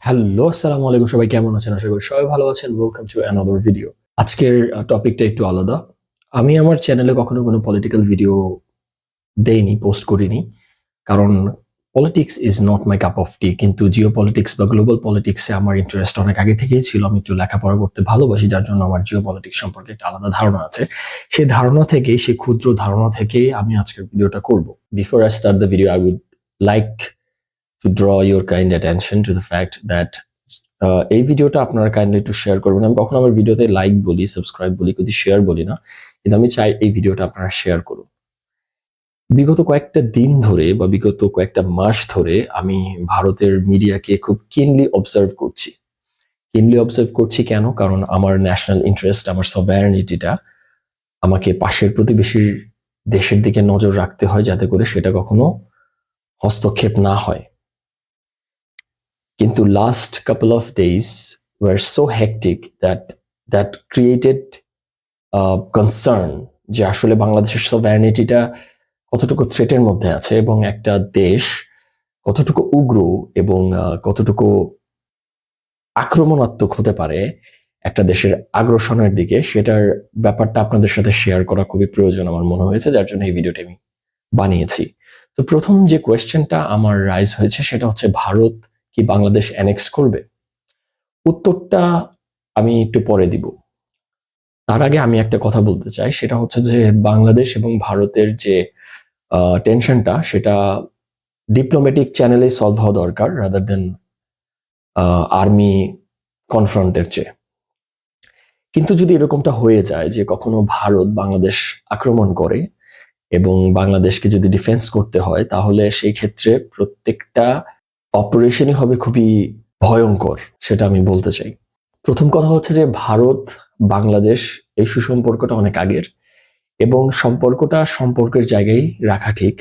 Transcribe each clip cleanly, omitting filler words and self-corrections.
Hello, আসসালামু আলাইকুম। সবাই কেমন আছেন? আশা করি সবাই ভালো আছেন। Welcome to another video. আজকের টপিকটা একটু আলাদা। আমি আমার চ্যানেলে কখনো কোনো পলিটিক্যাল ভিডিও দেইনি, পোস্ট করিনি। কারণ politics is not my cup of tea. কিন্তু জিও পলিটিক্স বা গ্লোবাল পলিটিক্সে আমার ইন্টারেস্ট অনেক আগে থেকেই ছিল। আমি একটু লেখাপড়া করতে ভালোবাসি, যার জন্য আমার জিও পলিটিক্স সম্পর্কে একটা আলাদা ধারণা আছে। সেই ক্ষুদ্র ধারণা থেকেই আমি আজকের ভিডিওটা করব। Before I start the video, I would like to draw your kind attention to the fact that এই ভিডিওটা আপনারা কাইন্ডলি একটু শেয়ার করবেন। আমি কখনো আমার ভিডিওতে লাইক বলি, সাবস্ক্রাইব বলি, কিন্তু শেয়ার বলি না। কিন্তু আমি চাই এই ভিডিওটা আপনারা শেয়ার করুন। বিগত কয়েকটা দিন ধরে বা বিগত কয়েকটা মাস ধরে আমি ভারতের মিডিয়াকে খুব কিনলি অবজার্ভ করছি কেন? কারণ আমার ন্যাশনাল ইন্টারেস্ট, আমার সভারেনিটিটা আমাকে পাশের প্রতিবেশীর দেশের দিকে নজর রাখতে হয়, যাতে করে সেটা কখনো হস্তক্ষেপ না হয়। কিন্তু last couple of days were so hectic that created concern যে আসলে বাংলাদেশের সভারেনিটিটা কতটুকু থ্রেটের মধ্যে আছে এবং একটা দেশ কতটুকু উগ্র এবং কতটুকু আক্রমণাত্মক হতে পারে একটা দেশের আগ্রাসনের দিকে, সেটার ব্যাপারটা আপনাদের সাথে শেয়ার করা খুবই প্রয়োজন আমার মনে হয়েছে, যার জন্য এই ভিডিওটা আমি বানিয়েছি। তো প্রথম যে কোয়েশ্চেনটা আমার রাইজ হয়েছে সেটা হচ্ছে, ভারত কি বাংলাদেশ অ্যানেক্স করবে? উত্তরটা আমি একটু পরে দিব। তার আগে আমি একটা কথা বলতে চাই, সেটা হচ্ছে যে বাংলাদেশ এবং ভারতের যে টেনশনটা, সেটা ডিপ্লোম্যাটিক চ্যানেলে সলভ হওয়া দরকার, রাদার দেন আর্মি কনফ্রন্টের চেয়ে। কিন্তু যদি এরকমটা হয়ে যায় যে কখনো ভারত বাংলাদেশ আক্রমণ করে এবং বাংলাদেশকে যদি ডিফেন্স করতে হয়, তাহলে সেই ক্ষেত্রে প্রত্যেকটা অপারেশনই হবে খুবই ভয়ঙ্কর, সেটা আমি বলতে চাই। প্রথম কথা হচ্ছে যে ভারত বাংলাদেশ এই সুসম্পর্কটা অনেক আগের, এবং সম্পর্কের জায়গায় রাখা ঠিক।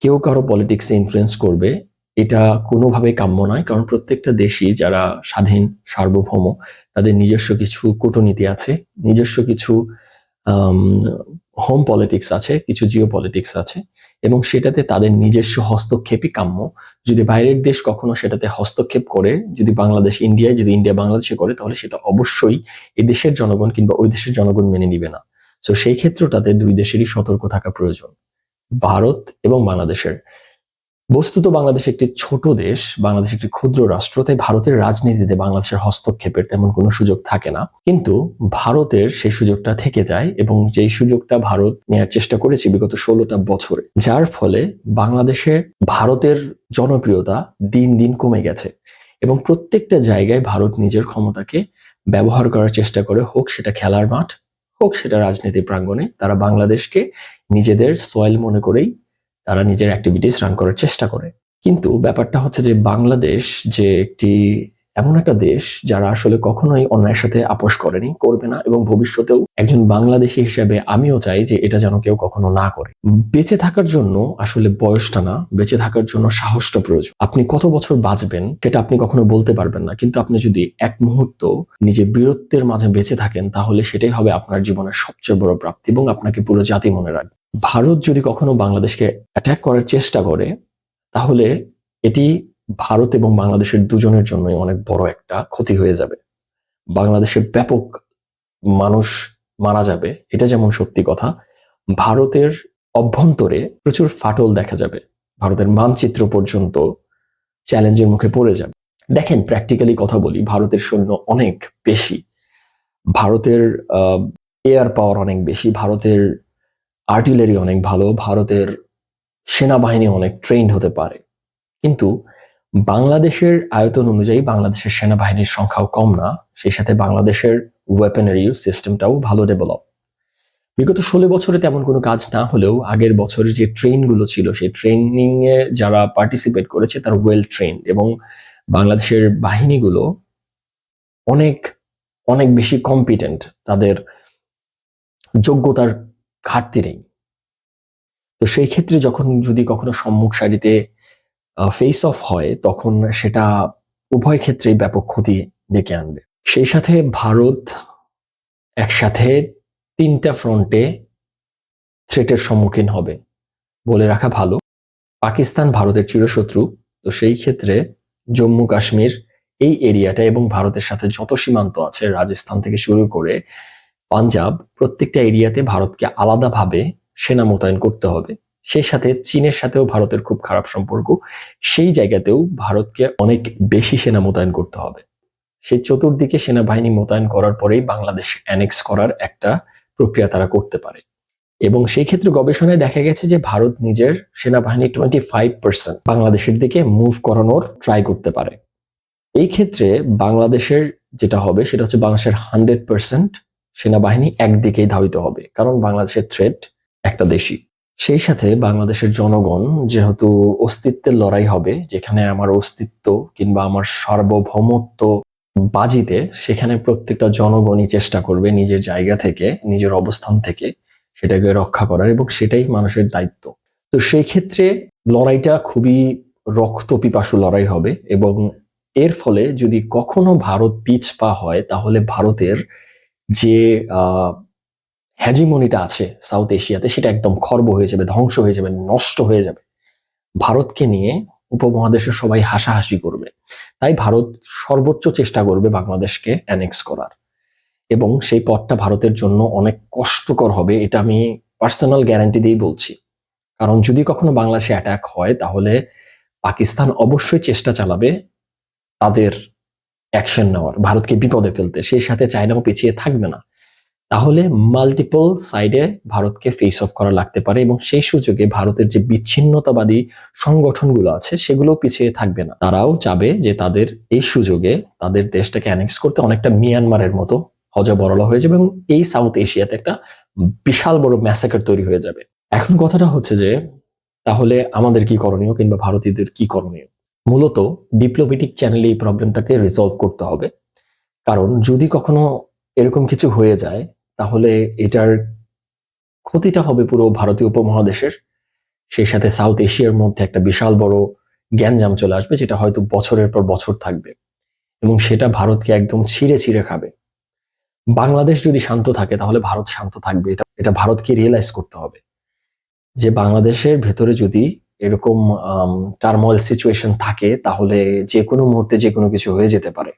কেউ কারো পলিটিক্সে ইনফ্লুয়েন্স করবে, এটা কোনোভাবেই কাম্য নয়। কারণ প্রত্যেকটা দেশই যারা স্বাধীন, সার্বভৌম, তাদের নিজস্ব কিছু কূটনীতি আছে, নিজস্ব কিছু হোম পলিটিক্স আছে, কিছু জিও পলিটিক্স আছে, এবং সেটাতে তাদের নিজস্ব হস্তক্ষেপই কাম্য। যদি বাইরের দেশ কখনো সেটাতে হস্তক্ষেপ করে, যদি ইন্ডিয়া বাংলাদেশে করে, তাহলে সেটা অবশ্যই এই দেশের জনগণ কিংবা ওই দেশের জনগণ মেনে নিবে না। তো সেই ক্ষেত্রটাতে দুই দেশেরই সতর্ক থাকা প্রয়োজন, ভারত এবং বাংলাদেশের। বস্তুত বাংলাদেশ একটি ছোট দেশ, বাংলাদেশ একটি ক্ষুদ্র রাষ্ট্র, তাই ভারতের রাজনীতিতে বাংলাদেশের হস্তক্ষেপের তেমন কোনো সুযোগ থাকে না। কিন্তু ভারতের সেই সুযোগটা থেকে যায়, এবং যেই সুযোগটা ভারত নেওয়ার চেষ্টা করেছে বিগত 16টা বছরে, যার ফলে বাংলাদেশে ভারতের জনপ্রিয়তা দিন দিন কমে গেছে। এবং প্রত্যেকটা জায়গায় ভারত নিজের ক্ষমতাকে ব্যবহার করার চেষ্টা করে, হোক সেটা খেলার মাঠ, হোক সেটা রাজনীতি প্রাঙ্গণে। তারা বাংলাদেশকে নিজেদের সয়েল মনে করেই তারা নিজের অ্যাক্টিভিটিস রান করার চেষ্টা করে। কিন্তু ব্যাপারটা হচ্ছে যে বাংলাদেশ যে এমন একটা দেশ যারা আসলে কখনোই অন্যায়ের সাথে আপোষ করেনি, করবে না, এবং ভবিষ্যতেও একজন বাংলাদেশী হিসেবে আমিও চাই যে এটা যেন কেউ কখনো না করে। বেঁচে থাকার জন্য আসলে বয়সটা না, বেঁচে থাকার জন্য সাহসটা প্রয়োজন। আপনি কত বছর বাঁচবেন সেটা আপনি কখনো বলতে পারবেন না, কিন্তু আপনি যদি এক মুহূর্ত নিজের বীরত্বের মাঝে বেঁচে থাকেন, তাহলে সেটাই হবে আপনার জীবনের সবচেয়ে বড় প্রাপ্তি, এবং আপনাকে পুরো জাতি মনে রাখবে। ভারত যদি কখনো বাংলাদেশকে অ্যাটাক করার চেষ্টা করে, তাহলে এটি ভারত এবং বাংলাদেশের দুজনের জন্যই অনেক বড় একটা ক্ষতি হয়ে যাবে। বাংলাদেশে ব্যাপক মানুষ মারা যাবে, এটা যেমন সত্যি কথা, ভারতের অভ্যন্তরে প্রচুর ফাটল দেখা যাবে। ভারতের মানচিত্র পর্যন্ত চ্যালেঞ্জের মুখে পড়ে যাবে। দেখেন, প্র্যাকটিক্যালি কথা বলি, ভারতের সৈন্য অনেক বেশি, ভারতের এয়ার পাওয়ার অনেক বেশি, ভারতের আর্টিলারি অনেক ভালো, ভারতের সেনাবাহিনী অনেক ট্রেন্ড হতে পারে। কিন্তু বাংলাদেশের আয়তন অনুযায়ী বাংলাদেশের সেনাবাহিনীর সংখ্যাও কম না, সেই সাথে বাংলাদেশের ওয়েপনারি সিস্টেমটাও ভালো ডেভেলপ। বিগত 16 বছরে তেমন কোনো কাজ না হলেও আগের বছরের যে ট্রেনগুলো ছিল, সেই ট্রেনিং এ যারা পার্টিসিপেট করেছে তারা ওয়েল ট্রেন্ড, এবং বাংলাদেশের বাহিনীগুলো অনেক অনেক বেশি কম্পিটেন্ট, তাদের যোগ্যতার ঘাটতি নেই। তো সেই ক্ষেত্রে যদি কখনো সম্মুখ সারিতে ফেস অফ হয়, তখন সেটা উভয় ক্ষেত্রেই ব্যাপক ক্ষতি ডেকে আনবে। সেই সাথে ভারত একসাথে 3টা ফ্রন্টে থ্রেটের সম্মুখীন হবে, বলে রাখা ভালো। পাকিস্তান ভারতের চিরশত্রু, তো সেই ক্ষেত্রে জম্মু কাশ্মীর এই এরিয়াটা এবং ভারতের সাথে যত সীমান্ত আছে, রাজস্থান থেকে শুরু করে পাঞ্জাব, প্রত্যেকটা এরিয়াতে ভারতকে আলাদাভাবে সেনা মোতায়েন করতে হবে। সেই সাথে চীনের সাথেও ভারতের খুব খারাপ সম্পর্ক, সেই জায়গাতেও ভারতকে অনেক বেশি সেনা মোতায়েন করতে হবে। সেই চতুর্দিকে সেনাবাহিনী মোতায়েন করার পরেই বাংলাদেশ অ্যানেক্স করার একটা প্রক্রিয়া তারা করতে পারে। এবং সেই ক্ষেত্রে গবেষণায় দেখা গেছে যে ভারত নিজের সেনাবাহিনী 25% বাংলাদেশের দিকে মুভ করানোর ট্রাই করতে পারে। এই ক্ষেত্রে বাংলাদেশের যেটা হবে সেটা হচ্ছে বাংলাদেশের 100% সেনাবাহিনী একদিকেই ধাবিত হবে, কারণ বাংলাদেশের থ্রেট একটা দেশই। সেই সাথে বাংলাদেশের জনগণ যেহেতু অস্তিত্বের লড়াই হবে, যেখানে আমার অস্তিত্ব কিংবা আমার সার্বভৌমত্ব বাজিতে, সেখানে প্রত্যেকটা জনগণই চেষ্টা করবে নিজের জায়গা থেকে, নিজের অবস্থান থেকে সেটাকে রক্ষা করার, এবং সেটাই মানুষের দায়িত্ব। তো সেই ক্ষেত্রে লড়াইটা খুবই রক্তপিপাসু লড়াই হবে, এবং এর ফলে যদি কখনো ভারত পিছপা হয়, তাহলে ভারতের যে হ্যাজিমনিটা আছে সাউথ এশিয়াতে, সেটা একদম খর্ব হয়ে যাবে, ধ্বংস হয়ে যাবে, নষ্ট হয়ে যাবে। ভারতকে নিয়ে উপমহাদেশের সবাই হাসাহাসি করবে। তাই ভারত সর্বোচ্চ চেষ্টা করবে বাংলাদেশকে অ্যানেক্স করার, এবং সেই পথটা ভারতের জন্য অনেক কষ্টকর হবে, এটা আমি পার্সোনাল গ্যারান্টি দিয়েই বলছি। কারণ যদি কখনো বাংলাদেশে অ্যাটাক হয়, তাহলে পাকিস্তান অবশ্যই চেষ্টা চালাবে তাদের অ্যাকশন নেওয়ার, ভারতকে বিপদে ফেলতে। সেই সাথে চায়নাও পিছিয়ে থাকবে না। তাহলে মাল্টিপল সাইডে ভারতকে ফেস অফ করা লাগতে পারে, এবং সেই সুযোগে ভারতের যে বিচ্ছিন্নতাবাদী সংগঠনগুলো আছে সেগুলো পিছিয়ে থাকবে না। তারাও চাবে যে তাদের এই সুযোগে তাদের দেশটাকে অ্যানেক্স করতে, অনেকটা মিয়ানমারের মতো হযবরল হয়ে যাবে, এবং এই সাউথ এশিয়াতে একটা বিশাল বড় ম্যাসাকার তৈরি হয়ে যাবে। এখন কথাটা হচ্ছে যে তাহলে আমাদের কি করণীয়, কিংবা ভারতীয়দের কি করণীয়? মূলত ডিপ্লোম্যাটিক চ্যানেলে এই প্রবলেমটাকে রিসলভ করতে হবে। কারণ যদি কখনো এরকম কিছু হয়ে যায়, তাহলে এটার ক্ষতিটা হবে পুরো ভারতীয় উপমহাদেশের, সেই সাথে সাউথ এশিয়ার মধ্যে একটা বিশাল বড় গ্যাঞ্জাম চলে আসবে, যেটা হয়তো বছরের পর বছর থাকবে, এবং সেটা ভারতকে একদম ছিঁড়ে ছিঁড়ে খাবে। বাংলাদেশ যদি শান্ত থাকে, তাহলে ভারত শান্ত থাকবে, এটা ভারতকে রিয়েলাইজ করতে হবে যে বাংলাদেশের ভেতরে যদি এরকম টার্মোয়েল সিচুয়েশন থাকে, তাহলে যে কোনো মুহূর্তে যে কোনো কিছু হয়ে যেতে পারে।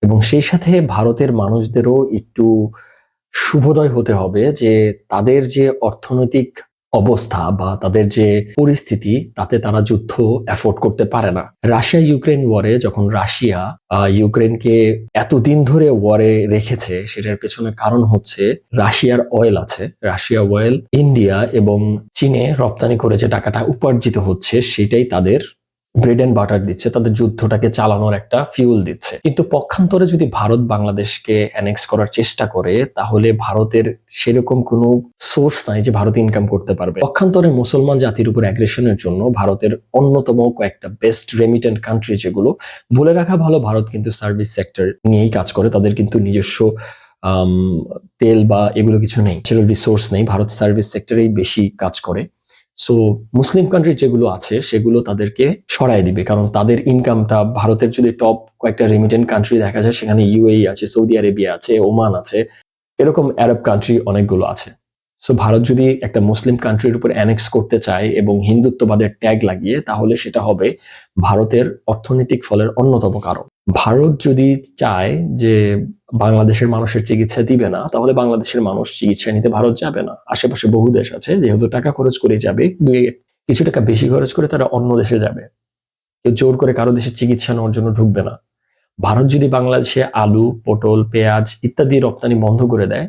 এবং সেই সাথে ভারতের মানুষদেরও একটু শুভোদয় হতে হবে যে তাদের যে অর্থনৈতিক অবস্থা বা তাদের যে পরিস্থিতি, তাতে তারা যুদ্ধ অ্যাফোর্ড করতে পারে না। রাশিয়া ইউক্রেন ওয়ারে যখন রাশিয়া ইউক্রেনকে এতদিন ধরে ওয়ারে রেখেছে, সেটার পেছনে কারণ হচ্ছে রাশিয়ার অয়েল আছে। রাশিয়া অয়েল ইন্ডিয়া এবং চীনে রপ্তানি করে যে টাকাটা উপার্জিত হচ্ছে, সেটাই তাদের ব্রেড এন্ড বাটার দিচ্ছে, তাদের যুদ্ধটাকে চালানোর একটা ফিউল দিচ্ছে। কিন্তু পক্ষান্তরে যদি ভারত বাংলাদেশকে অ্যানেক্স করার চেষ্টা করে, তাহলে ভারতের সেরকম কোনো সোর্স নাই যে ভারত ইনকাম করতে পারবে। পক্ষান্তরে মুসলমান জাতির উপর অ্যাগ্রেশনের জন্য ভারতের অন্যতম কয়েকটা বেস্ট রেমিটেন্ট কান্ট্রি, যেগুলো বলে রাখা ভালো, ভারত কিন্তু সার্ভিস সেক্টর নিয়েই কাজ করে, তাদের কিন্তু নিজস্ব তেল বা এগুলো কিছু নেই, ন্যাচারাল রিসোর্স নেই, ভারত সার্ভিস সেক্টরেই বেশি কাজ করে। সো মুসলিম কান্ট্রি যেগুলো আছে সেগুলো তাদেরকে সরায় দিবে, কারণ তাদের ইনকামটা, ভারতের যদি টপ কয়েকটা রেমিটেন্ট কান্ট্রি দেখা যায়, সেখানে ইউএই আছে, সৌদি আরবিয়া আছে, ওমান আছে, এরকম আরব কান্ট্রি অনেকগুলো আছে। সো ভারত যদি একটা মুসলিম কান্ট্রির উপর অ্যানেক্স করতে চায় এবং হিন্দুত্ববাদের ট্যাগ লাগিয়ে, তাহলে সেটা হবে ভারতের অর্থনৈতিক ফলের অন্যতম কারণ। ভারত যদি চায় যে বাংলাদেশের মানুষের চিকিৎসা দিবে না, তাহলে বাংলাদেশের মানুষ চিকিৎসা নিতে ভারত যাবে না। আশেপাশে বহু দেশ আছে, যেহেতু টাকা খরচ করে যাবে, কিছু টাকা বেশি খরচ করে তারা অন্য দেশে যাবে। কেউ জোর করে কারো দেশে চিকিৎসা নেওয়ার জন্য ঢুকবে না। ভারত যদি বাংলাদেশে আলু, পটল, পেঁয়াজ ইত্যাদি রপ্তানি বন্ধ করে দেয়,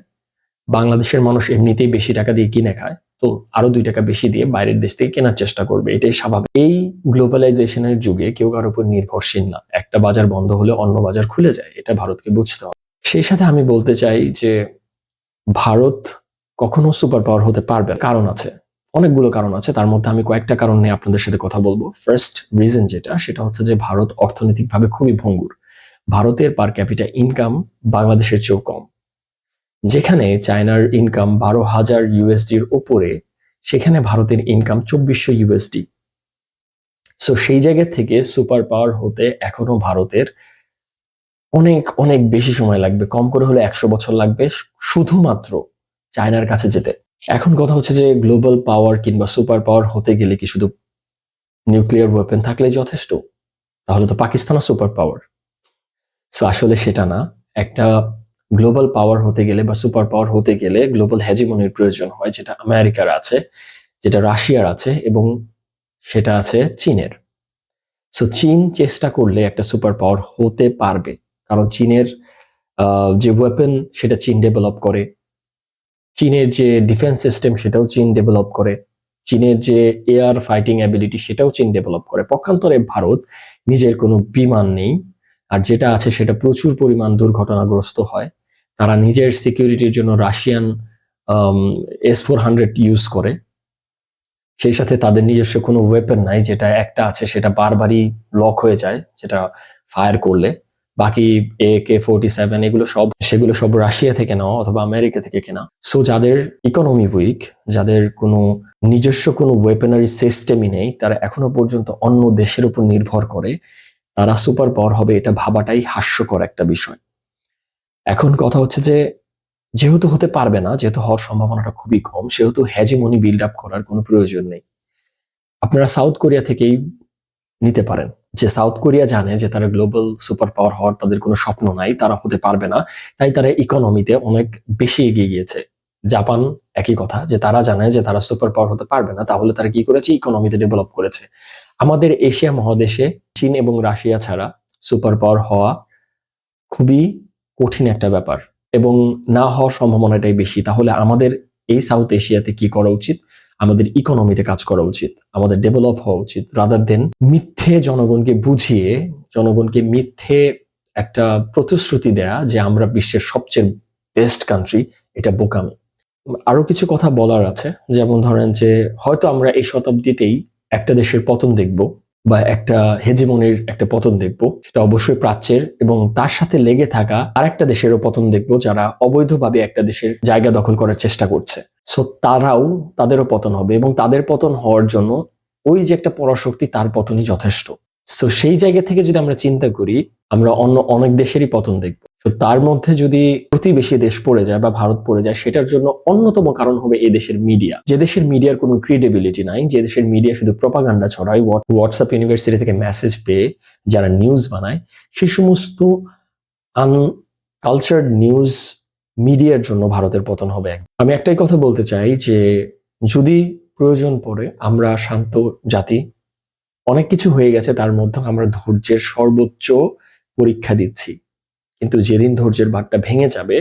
বাংলাদেশের মানুষ এমনিতেই বেশি টাকা দিয়ে কিনে খায়, তো আরো 2 টাকা বেশি দিয়ে বাইরের দেশ থেকে কেনার চেষ্টা করবে, এটাই স্বাভাবিক। এই গ্লোবালাইজেশনের যুগে কেউ কারোর উপর নির্ভরশীল না। একটা বাজার বন্ধ হলে অন্য বাজার খুলে যায়, এটা ভারতকে বুঝতে হবে। সেই সাথে আমি বলতে চাই যে ভারত কখনো সুপার পাওয়ার হতে পারবে না। কারণ আছে, অনেকগুলো কারণ আছে, তার মধ্যে আমি কয়েকটা কারণ নিয়ে আপনাদের সাথে কথা বলবো। ফার্স্ট রিজন সেটা হচ্ছে যে ভারত অর্থনৈতিকভাবে খুবই ভঙ্গুর। ভারতের পার ক্যাপিটা ইনকাম বাংলাদেশের চেয়েও কম। যেখানে চায়নার ইনকাম 12,000 ইউএসডির উপরে, সেখানে ভারতের ইনকাম 2400 ইউএসডি। সো সেই জায়গা থেকে সুপার পাওয়ার হতে এখনো ভারতের অনেক অনেক বেশি সময় লাগবে, কম করে হলে 100 বছর লাগবে শুধুমাত্র চায়নার কাছে যেতে। এখন কথা হচ্ছে যে গ্লোবাল পাওয়ার কিংবা সুপার পাওয়ার হতে গেলে কি শুধু নিউক্লিয়ার ওয়েপেন থাকলে যথেষ্ট? তাহলে তো পাকিস্তানও সুপার পাওয়ার। সো আসলে সেটা না। একটা গ্লোবাল পাওয়ার হতে গেলে বা সুপার পাওয়ার হতে গেলে গ্লোবাল হেজিমনির প্রয়োজন হয়, যেটা আমেরিকার আছে, যেটা রাশিয়ার আছে এবং সেটা আছে চীনের। সো চীন চেষ্টা করলে একটা সুপার পাওয়ার হতে পারবে, কারণ চীনের যে ওয়েপন সেটা চীন ডেভেলপ করে, চীনের যে ডিফেন্স সিস্টেম সেটাও চীন ডেভেলপ করে, চীনের যে এয়ার ফাইটিং অ্যাবিলিটি সেটাও চীন ডেভেলপ করে। পক্ষান্তরে ভারত নিজের কোনো বিমান নেই, আর যেটা আছে সেটা প্রচুর পরিমাণ দুর্ঘটনাগ্রস্ত হয়। তারা নিজের সিকিউরিটির জন্য রাশিয়ান S-400 ইউজ করে, সেই সাথে তাদের নিজস্ব কোনো ওয়েপন নাই, যেটা একটা আছে সেটা বারবারই লক হয়ে যায় যেটা ফায়ার করলে। বাকি AK-47 সেগুলো সব রাশিয়া থেকে নেওয়া অথবা আমেরিকা থেকে কেনা। সো যাদের ইকোনমি উইক, যাদের কোনো নিজস্ব কোনো ওয়েপনারি সিস্টেমই নেই, তারা এখনো পর্যন্ত অন্য দেশের উপর নির্ভর করে, তারা সুপার পাওয়ার হবে এটা ভাবাটাই হাস্যকর একটা বিষয়। এখন কথা হচ্ছে যে যেহেতু হতে পারবে না, যেহেতু হওয়ার সম্ভাবনাটা খুবই কম, সেহেতু হেজিমনি বিল্ড আপ করার কোনো প্রয়োজন নেই। আপনারা সাউথ কোরিয়া থেকেই নিতে পারেন, যে সাউথ কোরিয়া জানে যে তারা গ্লোবাল সুপার পাওয়ার হওয়ার তাদের কোনো স্বপ্ন নাই, তারা হতে পারবে না, তাই তারা ইকোনমিতে অনেক বেশি এগিয়ে গিয়েছে। জাপান একই কথা, যে তারা জানে যে তারা সুপার পাওয়ার হতে পারবে না, তাহলে তারা কি করেছে, ইকোনমিতে ডেভেলপ করেছে। আমাদের এশিয়া মহাদেশে চীন এবং রাশিয়া ছাড়া সুপার পাওয়ার হওয়া খুবই কঠিন একটা ব্যাপার এবং না হওয়ার সম্ভাবনাটাই বেশি। তাহলে আমাদের এই সাউথ এশিয়াতে কি করা উচিত? আমাদের ইকোনমিতে কাজ করা উচিত, আমাদের ডেভেলপ হওয়া উচিত, রাদার দেন মিথ্যে জনগণকে বুঝিয়ে, জনগণকে মিথ্যে একটা প্রতিশ্রুতি দেয়া যে আমরা বিশ্বের সবচেয়ে বেস্ট কান্ট্রি, এটা বোকামি। আরো কিছু কথা বলার আছে, যেমন ধরেন যে হয়তো আমরা এই শতাব্দীতেই একটা দেশের পতন দেখব বা একটা হেজিমনির একটা পতন দেখব, সেটা অবশ্যই প্রাচ্যের, এবং তার সাথে লেগে থাকা আরেকটা দেশেরও পতন দেখব যারা অবৈধভাবে একটা দেশের জায়গা দখল করার চেষ্টা করছে। সো তাদেরও পতন হবে, এবং তাদের পতন হওয়ার জন্য ওই যে একটা পরাশক্তি, তার পতনই যথেষ্ট। সো সেই জায়গা থেকে যদি আমরা চিন্তা করি, আমরা অন্য অনেক দেশেরই পতন দেখব। তো তার মধ্যে যদি প্রতিবেশী দেশ পড়ে যায় বা ভারত পড়ে যায়, সেটার জন্য অন্যতম কারণ হবে এই দেশের মিডিয়া। যে দেশের মিডিয়ার কোনো ক্রেডিবিলিটি নাই, যে দেশের মিডিয়া শুধু প্রপাগান্ডা ছড়ায়, হোয়াটসঅ্যাপ ইউনিভার্সিটি থেকে মেসেজ পেয়ে যারা নিউজ বানায়, সেই সমস্ত আনকালচার্ড নিউজ মিডিয়ার জন্য ভারতের পতন হবে। আমি একটাই কথা বলতে চাই যে যদি প্রয়োজন পড়ে, আমরা শান্ত জাতি, অনেক কিছু হয়ে গেছে, তার মধ্যে আমরা ধৈর্যের সর্বোচ্চ পরীক্ষা দিচ্ছি, কিন্তু যেদিন ধৈর্যের বাঁধটা ভেঙে যাবে,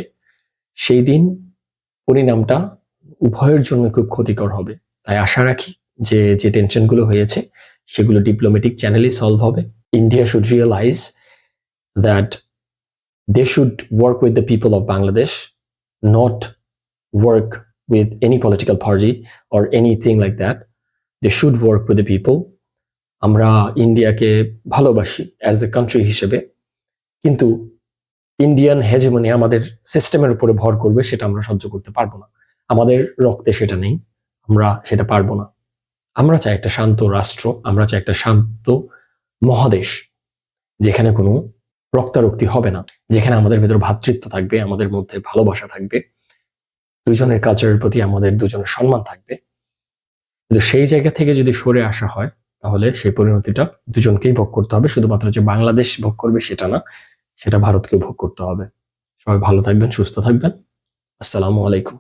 সেই দিন পরিণামটা উভয়ের জন্য খুব ক্ষতিকর হবে। তাই আশা রাখি যে যে টেনশনগুলো হয়েছে সেগুলো ডিপ্লোম্যাটিক চ্যানেলেই সলভ হবে। India should realise that they should work with the people of Bangladesh, not work with any political party or anything like that. They should work with the people. আমরা ইন্ডিয়াকে ভালোবাসি অ্যাজ এ কান্ট্রি হিসেবে, কিন্তু Indian hegemony আমাদের সিস্টেমের উপরে ভর করবে, সেটা আমরা সহ্য করতে পারবো না। আমাদের রক্তে সেটা নেই, আমরা সেটা পারবো না। আমরা চাই একটা শান্ত রাষ্ট্র, আমরা চাই একটা শান্ত মহাদেশ, যেখানে কোনো রক্তারক্তি হবে না, যেখানে আমাদের ভেতর ভ্রাতৃত্ব থাকবে, আমাদের মধ্যে ভালোবাসা থাকবে, দুজনের কালচারের প্রতি আমাদের দুজনের সম্মান থাকবে। কিন্তু সেই জায়গা থেকে যদি সরে আসা হয়, তাহলে সেই পরিণতিটা দুজনকেই ভোগ করতে হবে। শুধুমাত্র যে বাংলাদেশ ভোগ করবে সেটা না, সেটা ভারতকেও ভোগ করতে হবে। সবাই ভালো থাকবেন, সুস্থ থাকবেন। আসসালামু আলাইকুম।